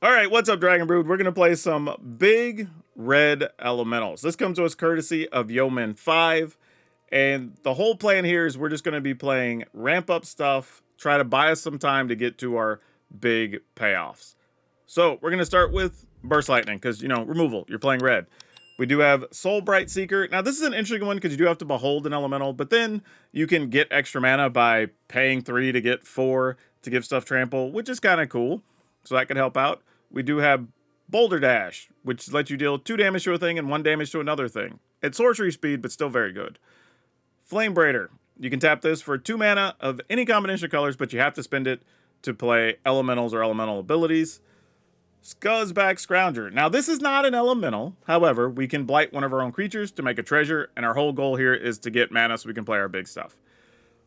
All right, what's up, Dragon Brood? We're going to play some big red elementals. This comes to us courtesy of Yeoman 5. And the whole plan here is we're just going to be playing ramp up stuff, try to buy us some time to get to our big payoffs. So we're going to start with Burst Lightning because, removal. You're playing red. We do have Soul Bright Seeker. Now, this is an interesting one because you do have to behold an elemental, but then you can get extra mana by paying 3 to get 4 to give stuff trample, which is kind of cool. So that could help out. We do have Boulder Dash, which lets you deal 2 damage to a thing and 1 damage to another thing. It's sorcery speed, but still very good. Flame Braider. You can tap this for 2 mana of any combination of colors, but you have to spend it to play elementals or elemental abilities. Scuzzback Scrounger. Now, this is not an elemental. However, we can blight one of our own creatures to make a treasure, and our whole goal here is to get mana so we can play our big stuff.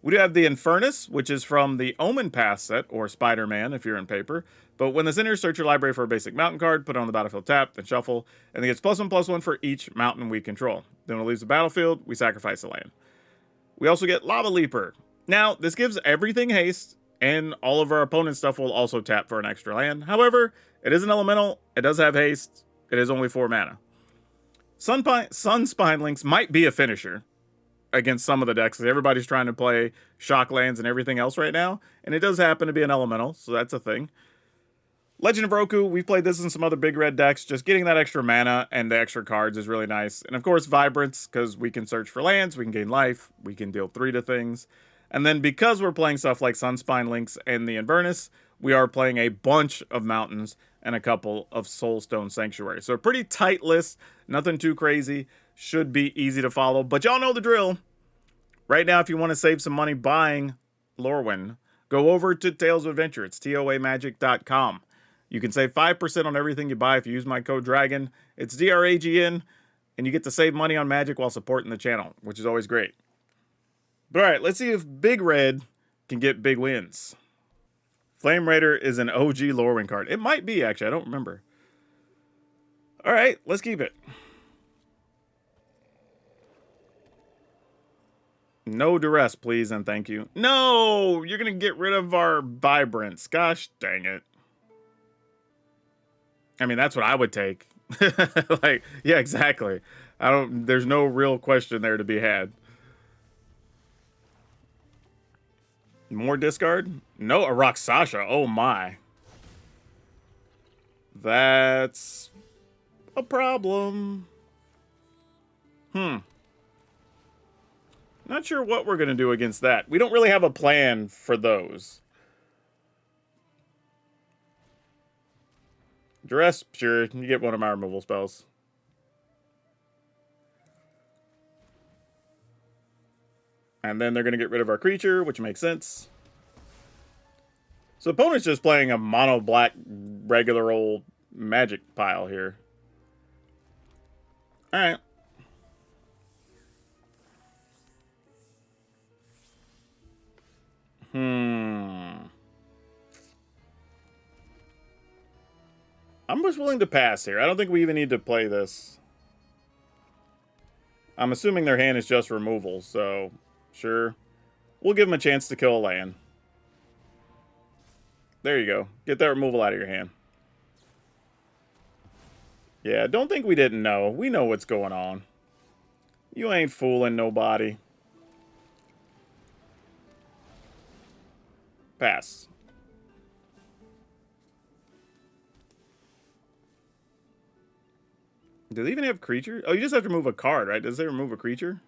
We do have the Infernus, which is from the Omen Pass set, or Spider-Man if you're in paper. But when this enters, search your library for a basic mountain card, put it on the battlefield tap, then shuffle, and it gets +1/+1 for each mountain we control. Then when it leaves the battlefield, we sacrifice a land. We also get Lavaleaper. Now, this gives everything haste, and all of our opponent's stuff will also tap for an extra land. However, it is an elemental, it does have haste, it is only 4 mana. Sunspine Links might be a finisher against some of the decks, because everybody's trying to play shock lands and everything else right now, and it does happen to be an elemental, so that's a thing. Legend of Roku, we've played this in some other big red decks. Just getting that extra mana and the extra cards is really nice. And of course, Vibrance, because we can search for lands, we can gain life, we can deal 3 to things. And then because we're playing stuff like Sunspine Links and the Inverness, we are playing a bunch of mountains and a couple of Soulstone Sanctuaries. So a pretty tight list, nothing too crazy, should be easy to follow. But y'all know the drill. Right now, if you want to save some money buying Lorwyn, go over to Tales of Adventure. It's toamagic.com. You can save 5% on everything you buy if you use my code DRAGON. It's DRAGN, and you get to save money on Magic while supporting the channel, which is always great. But alright, let's see if Big Red can get big wins. Flame Raider is an OG Lorwyn card. It might be, actually. I don't remember. Alright, let's keep it. No duress, please, and thank you. No! You're going to get rid of our Vibrance. Gosh dang it. I mean, that's what I would take. Yeah, exactly. There's no real question there to be had. More discard? No, a Rakshasa. Oh my. That's a problem. Not sure what we're going to do against that. We don't really have a plan for those. Duress, sure, you get one of my removal spells. And then they're going to get rid of our creature, which makes sense. So opponent's just playing a mono black regular old magic pile here. Alright. I'm just willing to pass here. I don't think we even need to play this. I'm assuming their hand is just removal, so sure. We'll give them a chance to kill a land. There you go. Get that removal out of your hand. Yeah, don't think we didn't know. We know what's going on. You ain't fooling nobody. Pass. Do they even have creatures? Oh, you just have to remove a card, right? Does it remove a creature?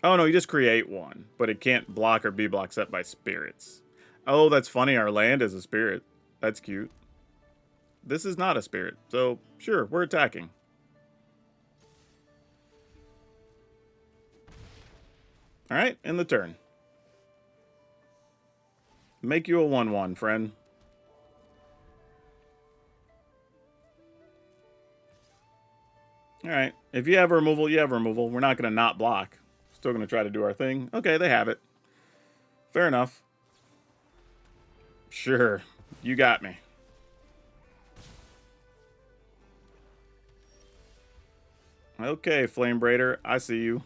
Oh, no, you just create one. But it can't block or be blocked except by spirits. Oh, that's funny. Our land is a spirit. That's cute. This is not a spirit. So, sure, we're attacking. Alright, end the turn. Make you a 1/1, friend. Alright, if you have removal, you have removal. We're not going to not block. Still going to try to do our thing. Okay, they have it. Fair enough. Sure, you got me. Okay, Flame Braider, I see you.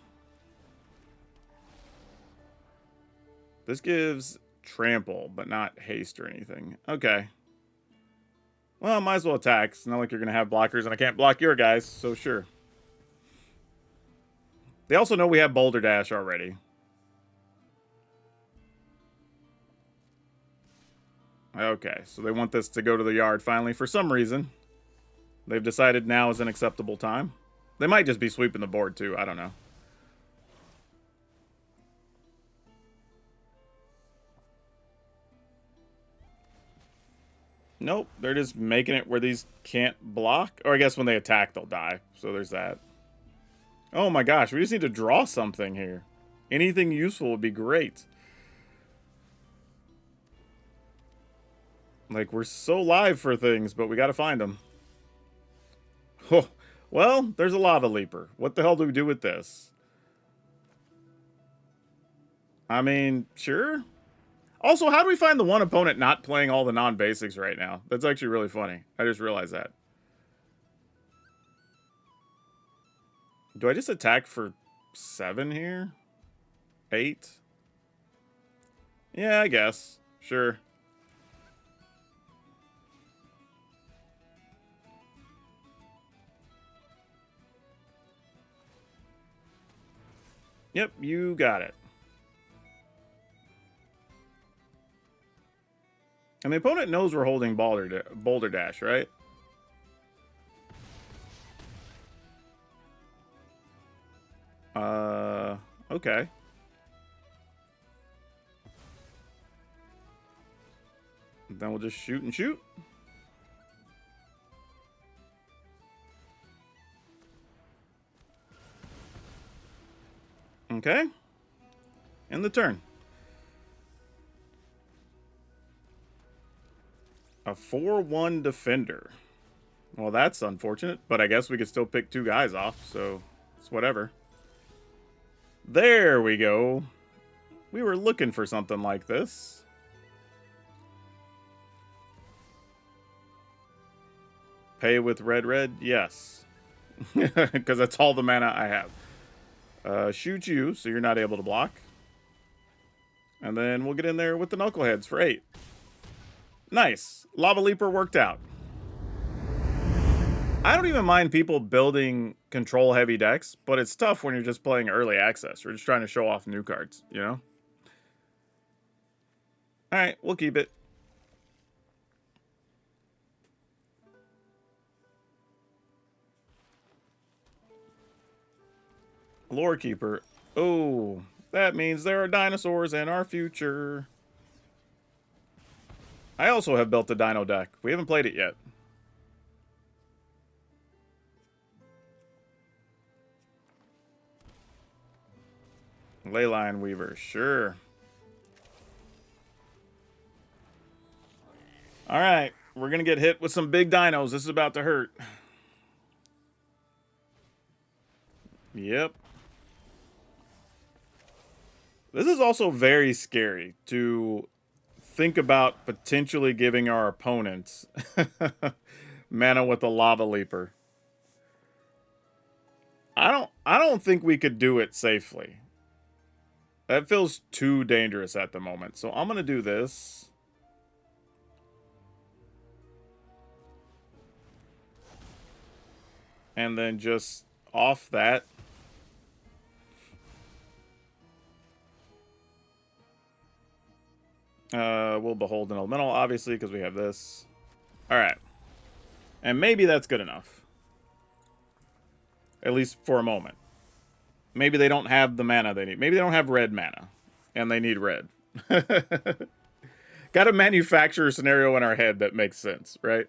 This gives trample, but not haste or anything. Okay. Well, I might as well attack. It's not like you're going to have blockers, and I can't block your guys, so sure. They also know we have Boulder Dash already. Okay, so they want this to go to the yard finally for some reason. They've decided now is an acceptable time. They might just be sweeping the board, too. I don't know. Nope, they're just making it where these can't block. Or I guess when they attack, they'll die. So there's that. Oh my gosh, we just need to draw something here. Anything useful would be great. Like, we're so live for things, but we gotta find them. Oh, well, there's a Lavaleaper. What the hell do we do with this? I mean, sure. Also, how do we find the one opponent not playing all the non-basics right now? That's actually really funny. I just realized that. Do I just attack for 7 here? 8? Yeah, I guess. Sure. Yep, you got it. And the opponent knows we're holding Boulder Dash, right? Okay. Then we'll just shoot and shoot. Okay. End the turn. A 4-1 defender. Well, that's unfortunate, but I guess we could still pick 2 guys off, so it's whatever. There we go. We were looking for something like this. Pay with red, yes. Because that's all the mana I have. Shoot you, so you're not able to block. And then we'll get in there with the Knuckleheads for 8. Nice. Lavaleaper worked out. I don't even mind people building control-heavy decks, but it's tough when you're just playing early access. We're just trying to show off new cards, you know? Alright, we'll keep it. Lore Keeper. Oh, that means there are dinosaurs in our future. I also have built a dino deck. We haven't played it yet. Leyline Weaver, sure. Alright, we're going to get hit with some big dinos. This is about to hurt. Yep. This is also very scary to think about potentially giving our opponents mana with a Lavaleaper. I don't think we could do it safely. That feels too dangerous at the moment. So I'm going to do this. And then just off that. We'll behold an elemental, obviously, because we have this. Alright. And maybe that's good enough. At least for a moment. Maybe they don't have the mana they need. Maybe they don't have red mana. And they need red. Got to manufacture a scenario in our head that makes sense, right?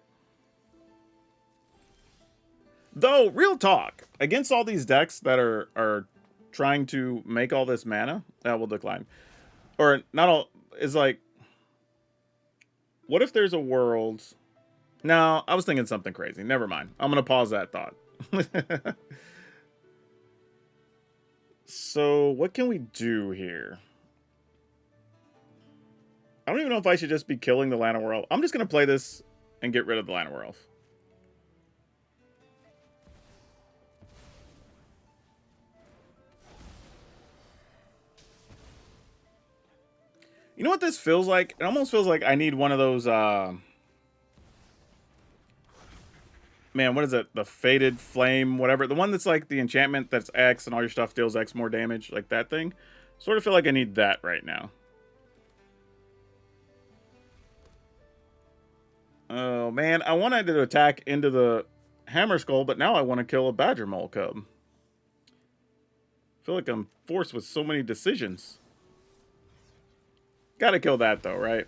Though, real talk. Against all these decks that are trying to make all this mana, that will decline. Or, not all... Is like... What if there's a world... No, I was thinking something crazy. Never mind. I'm going to pause that thought. So, what can we do here? I don't even know if I should just be killing the Llanowar Elf. I'm just going to play this and get rid of the Llanowar Elf. You know what this feels like? It almost feels like I need one of those, Man, what is it? The Faded Flame, whatever. The one that's like the enchantment that's X and all your stuff deals X more damage. Like that thing. Sort of feel like I need that right now. Oh, man. I wanted to attack into the Hammer Skull, but now I want to kill a Badger Mole Cub. I feel like I'm forced with so many decisions. Gotta kill that, though, right?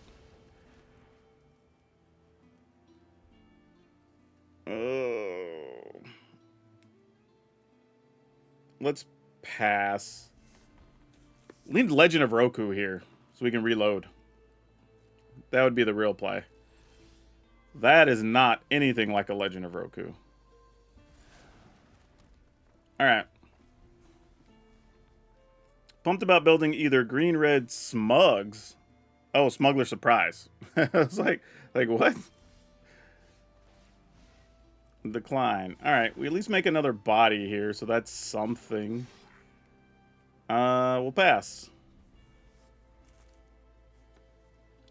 Oh. Let's pass. We need Legend of Roku here so we can reload. That would be the real play. That is not anything like a Legend of Roku. Alright. Pumped about building either green-red Smugs. Oh, Smuggler Surprise. I was like what? Decline. Alright, we at least make another body here, so that's something. We'll pass.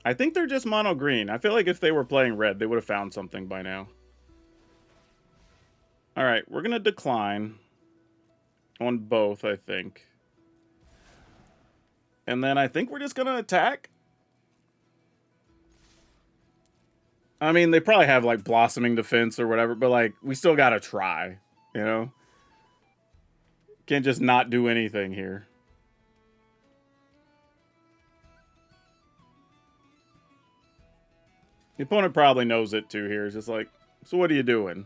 I think they're just mono green. I feel like if they were playing red, they would have found something by now. Alright, we're gonna decline on both, I think. And then I think we're just gonna attack. I mean, they probably have, like, Blossoming Defense or whatever, but, like, we still gotta try, you know? Can't just not do anything here. The opponent probably knows it, too, here. It's just like, so what are you doing?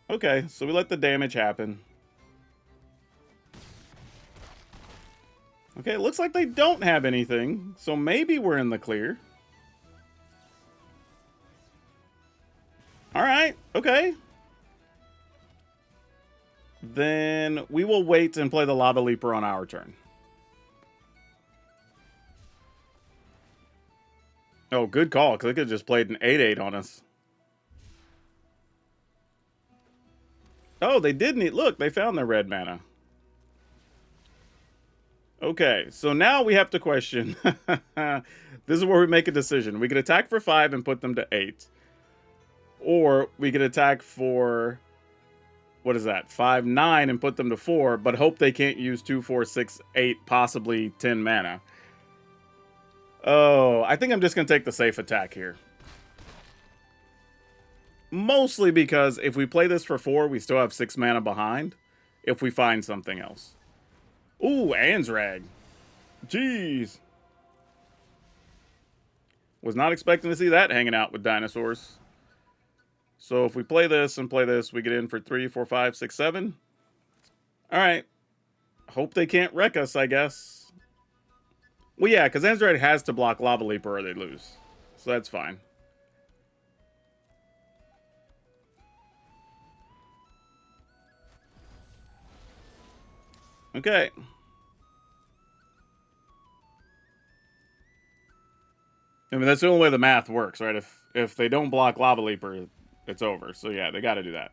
Okay, so we let the damage happen. Okay, it looks like they don't have anything, so maybe we're in the clear. Alright, okay. Then we will wait and play the Lavaleaper on our turn. Oh, good call, because they could have just played an 8/8 on us. Oh, they did need... Look, they found their red mana. Okay, so now we have to question. This is where we make a decision. We could attack for 5 and put them to 8. Or we could attack for... What is that? 5, 9 and put them to 4, but hope they can't use 2, 4, 6, 8, possibly 10 mana. Oh, I think I'm just going to take the safe attack here. Mostly because if we play this for 4, we still have 6 mana behind. If we find something else. Ooh, Anzrag. Jeez. Was not expecting to see that hanging out with dinosaurs. So if we play this and play this, we get in for 3, 4, 5, 6, 7. Alright. Hope they can't wreck us, I guess. Well, yeah, because Anzrag has to block Lavaleaper or they lose. So that's fine. Okay. I mean, that's the only way the math works, right? If they don't block Lavaleaper, it's over. So yeah, they got to do that.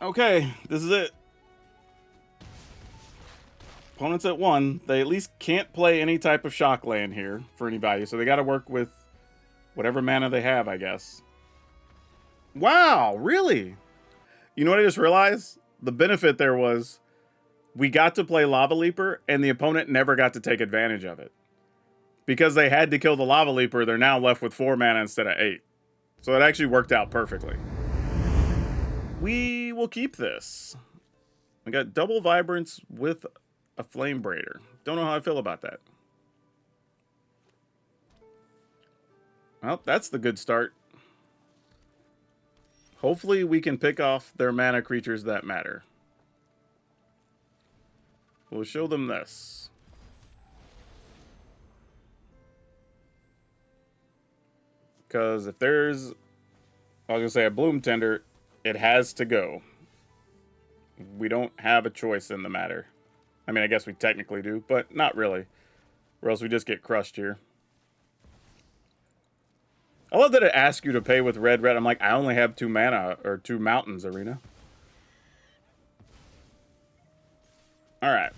Okay, this is it. Opponents at 1. They at least can't play any type of shock land here for any value. So they got to work with whatever mana they have, I guess. Wow, really? You know what I just realized? The benefit there was we got to play Lavaleaper, and the opponent never got to take advantage of it. Because they had to kill the Lavaleaper, they're now left with 4 mana instead of 8. So it actually worked out perfectly. We will keep this. We got double Vibrance with a Flame Braider. Don't know how I feel about that. Well, that's the good start. Hopefully we can pick off their mana creatures that matter. We'll show them this. Because if there's, I was going to say a Bloom Tender, it has to go. We don't have a choice in the matter. I mean, I guess we technically do, but not really. Or else we just get crushed here. I love that it asks you to pay with red. I'm like, I only have 2 mana, or 2 mountains, Arena. Alright.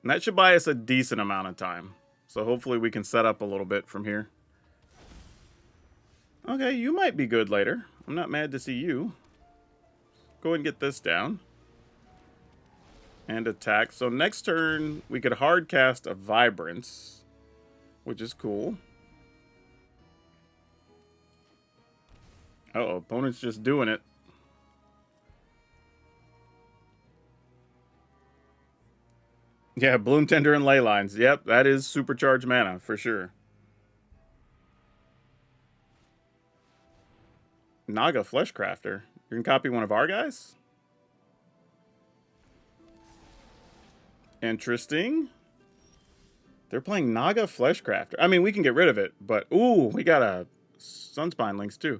And that should buy us a decent amount of time. So hopefully we can set up a little bit from here. Okay, you might be good later. I'm not mad to see you. Go ahead and get this down. And attack. So next turn, we could hard cast a Vibrance, which is cool. Uh-oh, opponent's just doing it. Yeah, Bloom Tender and Ley Lines. Yep, that is supercharged mana, for sure. Naga Fleshcrafter. You can copy one of our guys? Interesting. They're playing Naga Fleshcrafter. I mean, we can get rid of it, but... Ooh, we got a Sunspine Links, too.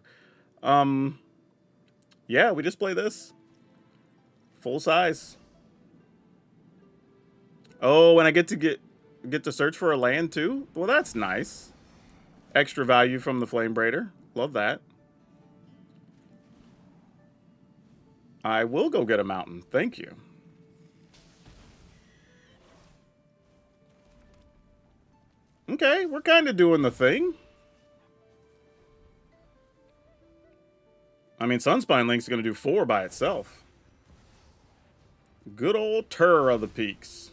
Yeah, we just play this. Full size. Oh, and I get to search for a land, too? Well, that's nice. Extra value from the Flame Braider. Love that. I will go get a mountain. Thank you. Okay, we're kind of doing the thing. I mean, Sunspine Link's going to do 4 by itself. Good old Tur of the Peaks.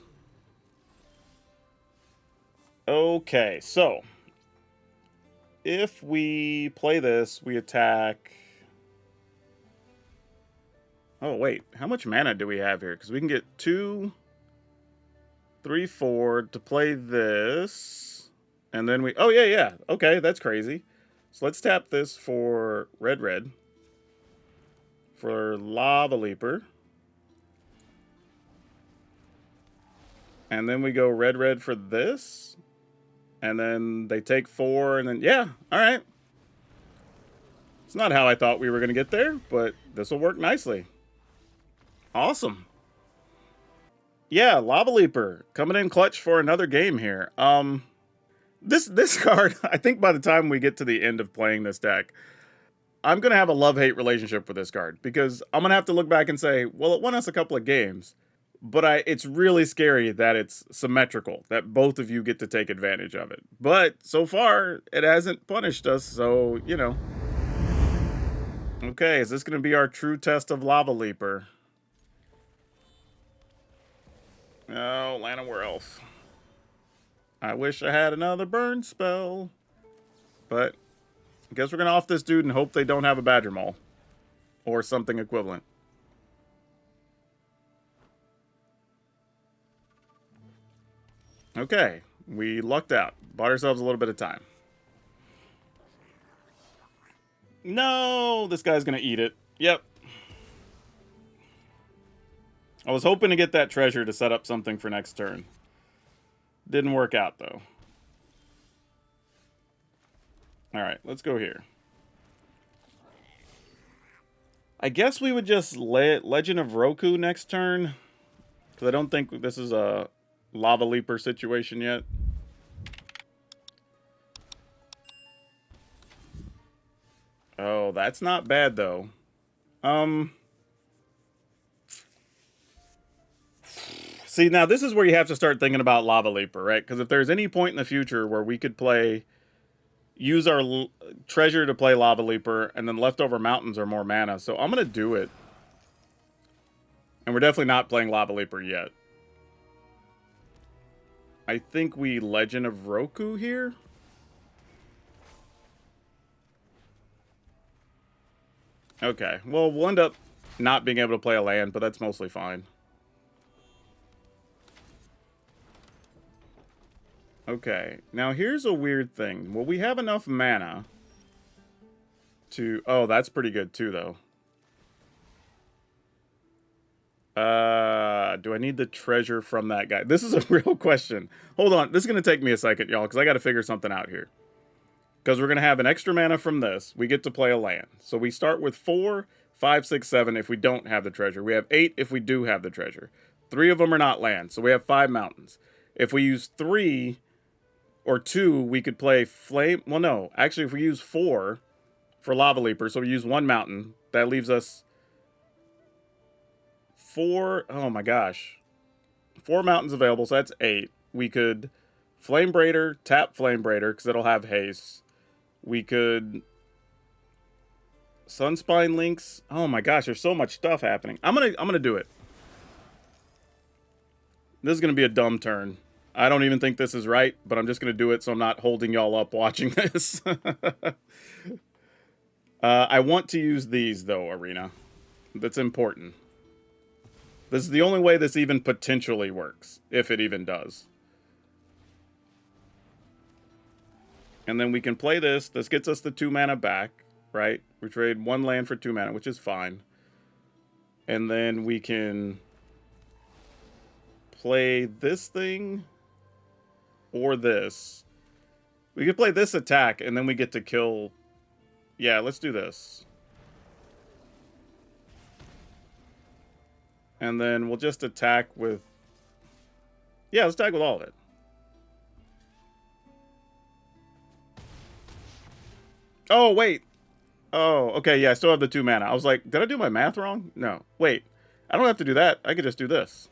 Okay, so if we play this, we attack... Oh, wait. How much mana do we have here? Because we can get 2, 3, 4 to play this. And then we... Oh, yeah. Okay, that's crazy. So let's tap this for red. For Lavaleaper. And then we go red for this. And then they take 4, and then... Yeah, alright. It's not how I thought we were going to get there, but this will work nicely. Awesome. Yeah, Lavaleaper coming in clutch for another game here. This card, I think by the time we get to the end of playing this deck, I'm going to have a love-hate relationship with this card, because I'm going to have to look back and say, well, it won us a couple of games, but it's really scary that it's symmetrical, that both of you get to take advantage of it. But so far, it hasn't punished us, so, you know. Okay, is this going to be our true test of Lavaleaper? Oh, Llanowar Elf. I wish I had another burn spell. But I guess we're going to off this dude and hope they don't have a Badger Maul. Or something equivalent. Okay, we lucked out. Bought ourselves a little bit of time. No, this guy's going to eat it. Yep. I was hoping to get that treasure to set up something for next turn. Didn't work out, though. Alright, let's go here. I guess we would just Legend of Roku next turn. Because I don't think this is a Lavaleaper situation yet. Oh, that's not bad, though. See, now this is where you have to start thinking about Lavaleaper, right? Because if there's any point in the future where we could use our treasure to play Lavaleaper, and then leftover mountains are more mana, so I'm going to do it. And we're definitely not playing Lavaleaper yet. I think we Legend of Roku here. Okay, well, we'll end up not being able to play a land, but that's mostly fine. Okay, now here's a weird thing. Well, we have enough mana to... Oh, that's pretty good too, though. Do I need the treasure from that guy? This is a real question. Hold on, this is going to take me a second, y'all, because I got to figure something out here. Because we're going to have an extra mana from this. We get to play a land. So we start with 4, 5, 6, 7 if we don't have the treasure. We have 8 if we do have the treasure. 3 of them are not land, so we have 5 mountains. If we use 3... or 2, we could play Flame... Well, no. Actually, if we use 4 for Lavaleaper, so we use 1 mountain, that leaves us 4... Oh, my gosh. 4 mountains available, so that's 8. We could Flame Braider, tap Flame Braider, because it'll have haste. We could Sunspine Links. Oh my gosh, there's so much stuff happening. I'm gonna do it. This is gonna be a dumb turn. I don't even think this is right, but I'm just gonna do it so I'm not holding y'all up watching this. I want to use these though, Arena. That's important. This is the only way this even potentially works, if it even does. And then we can play this. This gets us the 2 mana back, right? We trade 1 land for 2 mana, which is fine. And then we can play this thing or this. We could play this attack, and then we get to kill... Yeah, let's do this. And then we'll just attack with... Yeah, let's attack with all of it. Oh, wait. Oh, okay, yeah, I still have the 2 mana. I was like, did I do my math wrong? No. Wait, I don't have to do that. I could just do this.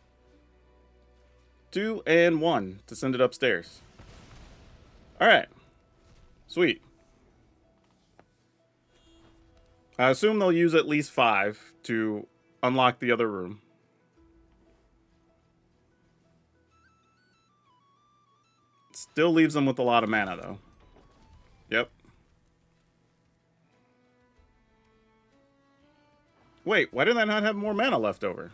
2 and 1 to send it upstairs. Alright. Sweet. I assume they'll use at least 5 to unlock the other room. Still leaves them with a lot of mana, though. Yep. Wait, why did I not have more mana left over?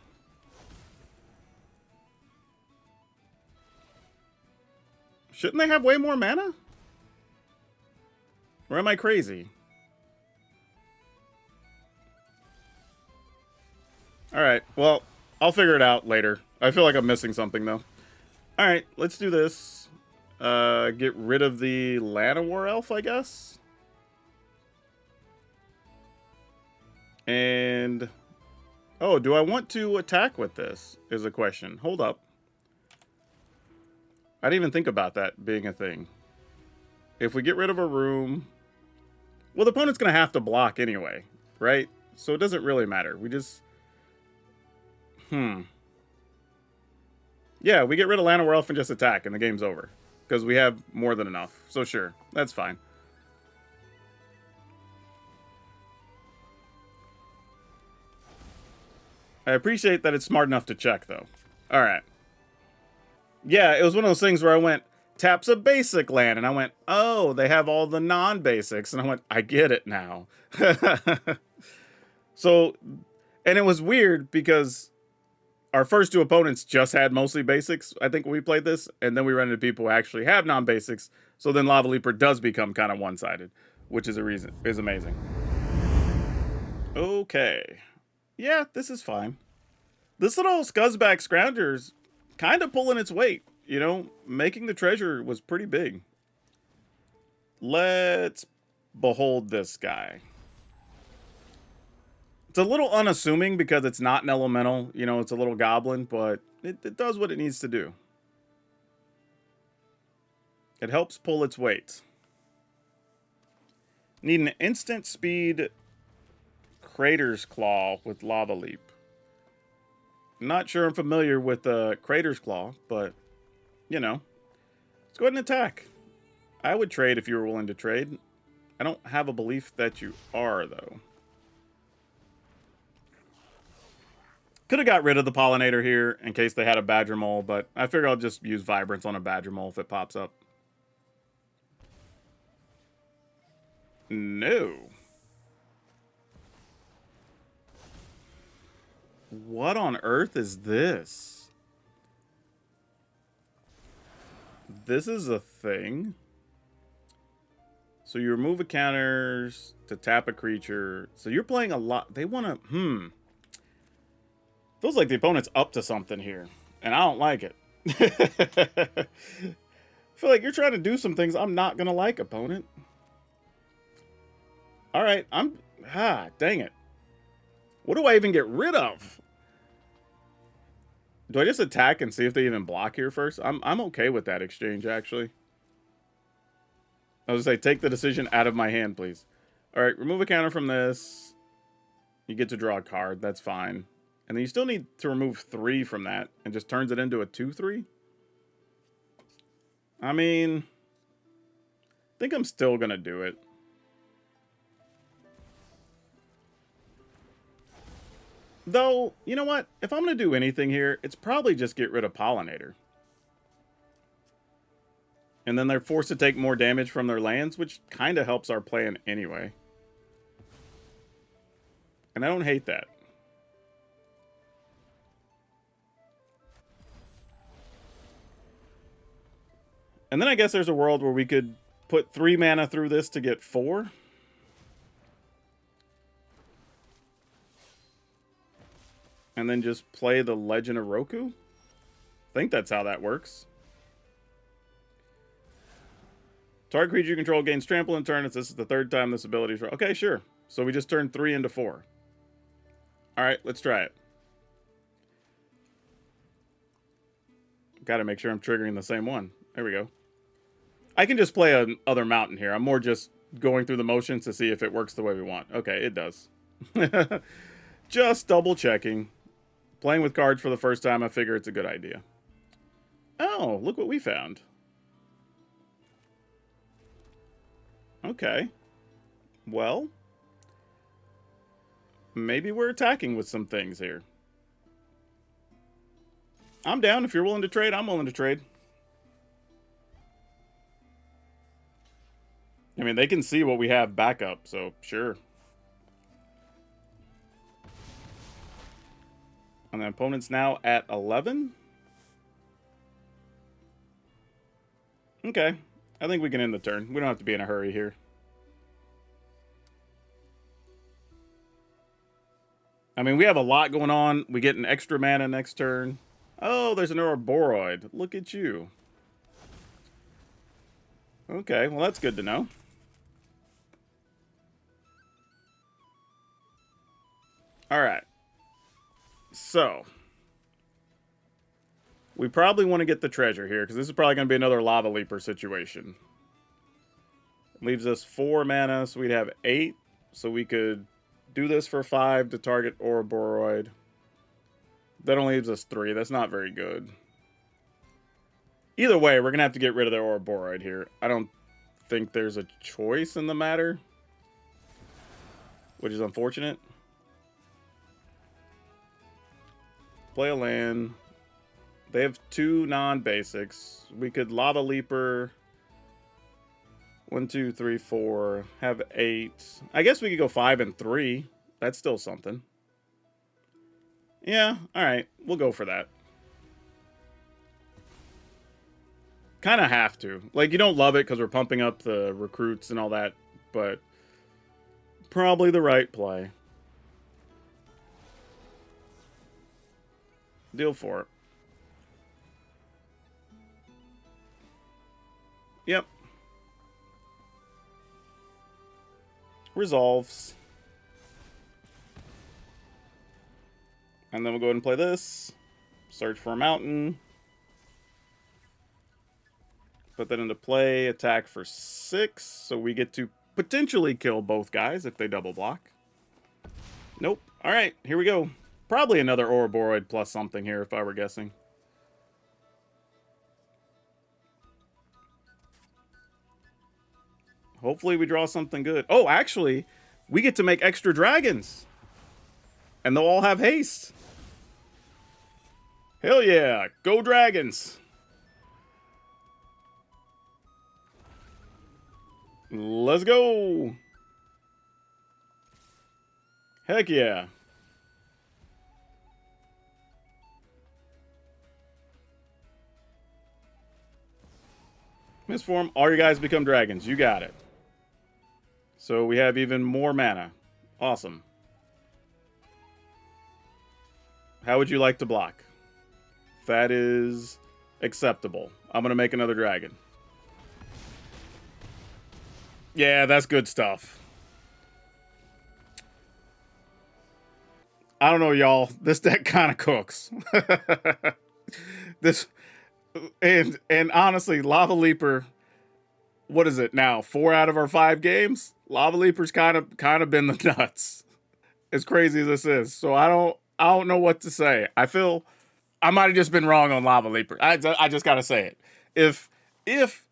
Shouldn't they have way more mana? Or am I crazy? Alright, well, I'll figure it out later. I feel like I'm missing something, though. Alright, let's do this. Get rid of the Llanowar Elf, I guess? And... Oh, do I want to attack with this? Is a question. Hold up. I didn't even think about that being a thing. If we get rid of a room... Well, the opponent's going to have to block anyway, right? So it doesn't really matter. We just... Yeah, we get rid of Llanowar Elf and just attack, and the game's over. Because we have more than enough. So sure, that's fine. I appreciate that it's smart enough to check, though. Alright. Yeah, it was one of those things where I went, taps a basic land, and I went, oh, they have all the non-basics, and I went, I get it now. So, and it was weird because our first 2 opponents just had mostly basics, I think, when we played this, and then we ran into people who actually have non-basics, so then Lavaleaper does become kind of one-sided, which is amazing. Okay. Yeah, this is fine. This little Scuzzback Scrounger's kind of pulling its weight, you know? Making the treasure was pretty big. Let's behold this guy. It's a little unassuming because it's not an elemental. You know, it's a little goblin, but it does what it needs to do. It helps pull its weight. Need an instant speed Crater's Claw with Lavaleaper. Not sure I'm familiar with Crater's Claw, but, you know. Let's go ahead and attack. I would trade if you were willing to trade. I don't have a belief that you are, though. Could have got rid of the Pollinator here in case they had a Badger Mole, but I figure I'll just use Vibrance on a Badger Mole if it pops up. No. What on earth is this? This is a thing. So you remove a counters to tap a creature. So you're playing a lot. They want to... Feels like the opponent's up to something here. And I don't like it. I feel like you're trying to do some things I'm not going to like, opponent. Alright, dang it. What do I even get rid of? Do I just attack and see if they even block here first? I'm okay with that exchange, actually. I was going to say, take the decision out of my hand, please. Alright, remove a counter from this. You get to draw a card. That's fine. And then you still need to remove 3 from that and just turns it into a 2/3. I mean, I think I'm still going to do it. Though, you know what? If I'm going to do anything here, it's probably just get rid of Pollinator. And then they're forced to take more damage from their lands, which kind of helps our plan anyway. And I don't hate that. And then I guess there's a world where we could put 3 mana through this to get 4. And then just play the Legend of Roku? I think that's how that works. Target creature you control gains trample in turn. This is the 3rd time this ability is... Okay, sure. So we just turned 3 into 4. Alright, let's try it. Gotta make sure I'm triggering the same one. There we go. I can just play another mountain here. I'm more just going through the motions to see if it works the way we want. Okay, it does. Just double checking. Playing with cards for the first time, I figure it's a good idea. Oh, look what we found. Okay. Well, maybe we're attacking with some things here. I'm down. If you're willing to trade, I'm willing to trade. I mean, they can see what we have backup, so sure. And the opponent's now at 11. Okay. I think we can end the turn. We don't have to be in a hurry here. I mean, we have a lot going on. We get an extra mana next turn. Oh, there's an Ouroboros. Look at you. Okay, well, that's good to know. Alright. So. We probably want to get the treasure here, because this is probably going to be another Lavaleaper situation. Leaves us 4 mana, so we'd have 8. So we could do this for 5 to target Ouroboros. That only leaves us 3. That's not very good. Either way, we're going to have to get rid of the Ouroboros here. I don't think there's a choice in the matter, which is unfortunate. Play a land. They have 2 non-basics. We could Lavaleaper. 1, 2, 3, 4. Have 8. I guess we could go 5 and 3. That's still something. Yeah, alright. We'll go for that. Kind of have to. Like, you don't love it because we're pumping up the recruits and all that, but probably the right play. Deal for it. Yep. Resolves. And then we'll go ahead and play this. Search for a mountain. Put that into play. Attack for 6. So we get to potentially kill both guys if they double block. Nope. Alright, here we go. Probably another Ouroboros plus something here if I were guessing. Hopefully we draw something good. Oh, actually, we get to make extra dragons. And they'll all have haste. Hell yeah. Go dragons. Let's go. Heck yeah. Misform, all your guys become dragons. You got it. So we have even more mana. Awesome. How would you like to block? That is acceptable. I'm going to make another dragon. Yeah, that's good stuff. I don't know, y'all. This deck kind of cooks. This and honestly, Lavaleaper, what is it now? 4 out of our 5 games? Lavaleaper's kind of been the nuts. As crazy as this is. So I I don't know what to say. I feel I might have just been wrong on Lavaleaper. I just gotta say it. If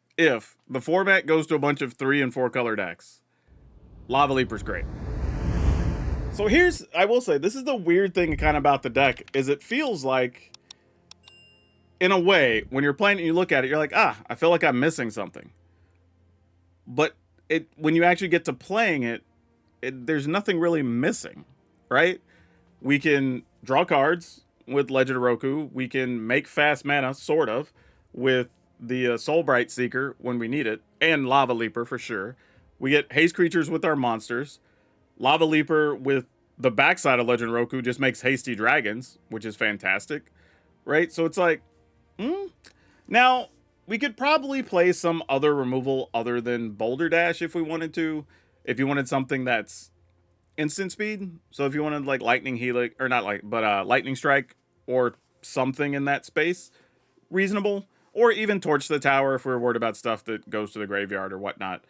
the format goes to a bunch of 3 and 4 color decks, Lavaleaper's great. So I will say, this is the weird thing kind of about the deck, is it feels like, in a way, when you're playing it and you look at it, you're like, I feel like I'm missing something. But when you actually get to playing it, there's nothing really missing, right? We can draw cards with Legend of Roku. We can make fast mana, sort of, with the Soulbright Seeker when we need it, and Lavaleaper for sure. We get haste creatures with our monsters. Lavaleaper with the backside of Legend of Roku just makes hasty dragons, which is fantastic, right? So it's like, Now, we could probably play some other removal other than Boulder Dash if we wanted to. If you wanted something that's instant speed. So if you wanted like Lightning Helix, or not like, but Lightning Strike or something in that space, reasonable. Or even Torch the Tower if we're worried about stuff that goes to the graveyard or whatnot.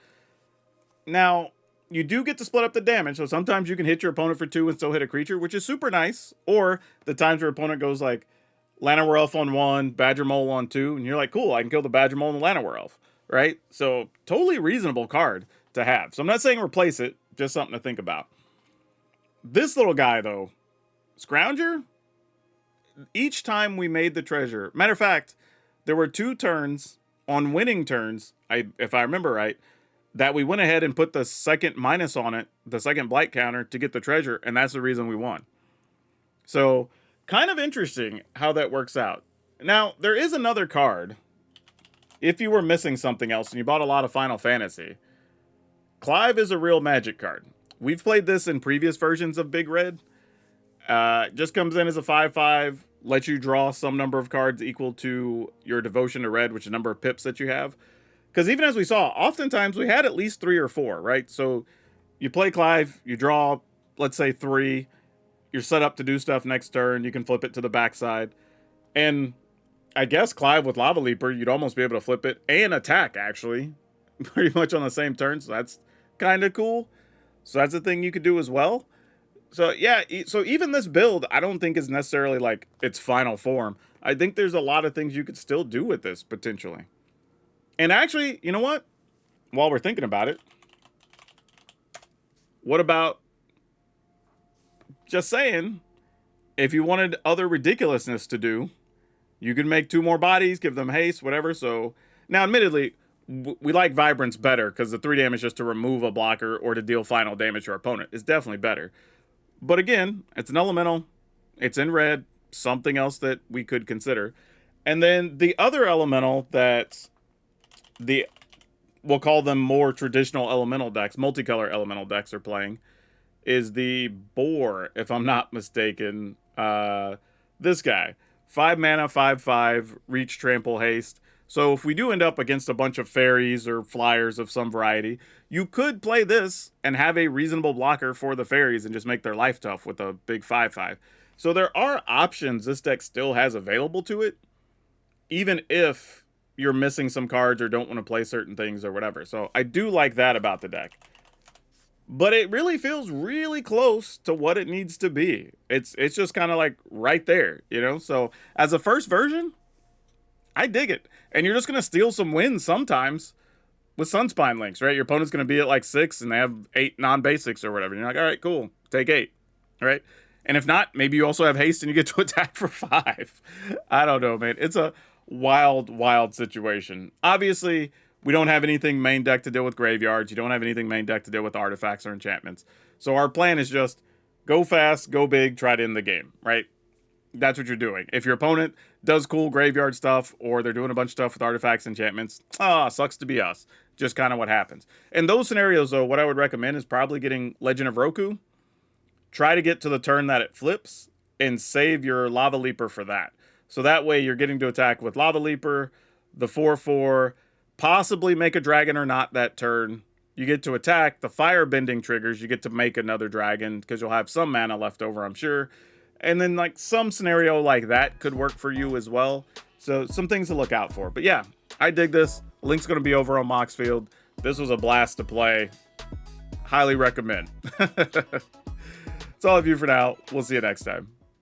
Now, you do get to split up the damage, so sometimes you can hit your opponent for 2 and still hit a creature, which is super nice. Or the times your opponent goes like Llanowar Elf on 1, Badger Mole on 2, and you're like, cool, I can kill the Badger Mole and the Llanowar Elf, right? So totally reasonable card to have. So I'm not saying replace it, just something to think about. This little guy, though, Scrounger, each time we made the treasure, matter of fact, there were 2 turns on winning turns, if I remember right, that we went ahead and put the second minus on it, the second blight counter to get the treasure, and that's the reason we won. So, kind of interesting how that works out. Now, there is another card. If you were missing something else and you bought a lot of Final Fantasy, Clive is a real Magic card. We've played this in previous versions of Big Red. Just comes in as a 5/5, lets you draw some number of cards equal to your devotion to red, which is the number of pips that you have. Because even as we saw, oftentimes we had at least 3 or 4, right? So you play Clive, you draw, let's say 3, you're set up to do stuff next turn, you can flip it to the backside. And I guess Clive with Lavaleaper, you'd almost be able to flip it and attack, actually, pretty much on the same turn. So that's kind of cool. So that's a thing you could do as well. So yeah, so even this build, I don't think is necessarily like its final form. I think there's a lot of things you could still do with this, potentially. And actually, you know what? While we're thinking about it, what about just saying, if you wanted other ridiculousness to do, you could make 2 more bodies, give them haste, whatever. So now, admittedly, we like Vibrance better because the 3 damage just to remove a blocker or to deal final damage to our opponent is definitely better. But again, it's an elemental. It's in red. Something else that we could consider. And then the other elemental that we'll call them more traditional elemental decks, multicolor elemental decks are playing, is the Boar, if I'm not mistaken. This guy. 5 mana, 5/5, reach, trample, haste. So if we do end up against a bunch of fairies or flyers of some variety, you could play this and have a reasonable blocker for the fairies and just make their life tough with a big 5/5. So there are options this deck still has available to it, even if you're missing some cards or don't want to play certain things or whatever. So I do like that about the deck. But it really feels really close to what it needs to be. It's just kind of like right there, you know? So as a first version, I dig it. And you're just going to steal some wins sometimes with Sunspine Links, right? Your opponent's going to be at like 6 and they have 8 non-basics or whatever. And you're like, all right, cool. Take 8, right? And if not, maybe you also have haste and you get to attack for 5. I don't know, man. It's a wild, wild situation. Obviously, we don't have anything main deck to deal with graveyards. You don't have anything main deck to deal with artifacts or enchantments. So our plan is just go fast, go big, try to end the game, right? That's what you're doing. If your opponent does cool graveyard stuff or they're doing a bunch of stuff with artifacts, enchantments, sucks to be us. Just kind of what happens. In those scenarios, though, what I would recommend is probably getting Legend of Roku. Try to get to the turn that it flips and save your Lavaleaper for that. So that way you're getting to attack with Lavaleaper, the 4/4, possibly make a dragon or not that turn. You get to attack, the firebending triggers, you get to make another dragon because you'll have some mana left over, I'm sure. And then like some scenario like that could work for you as well. So some things to look out for. But yeah, I dig this. Link's going to be over on Moxfield. This was a blast to play. Highly recommend. That's all of you for now. We'll see you next time.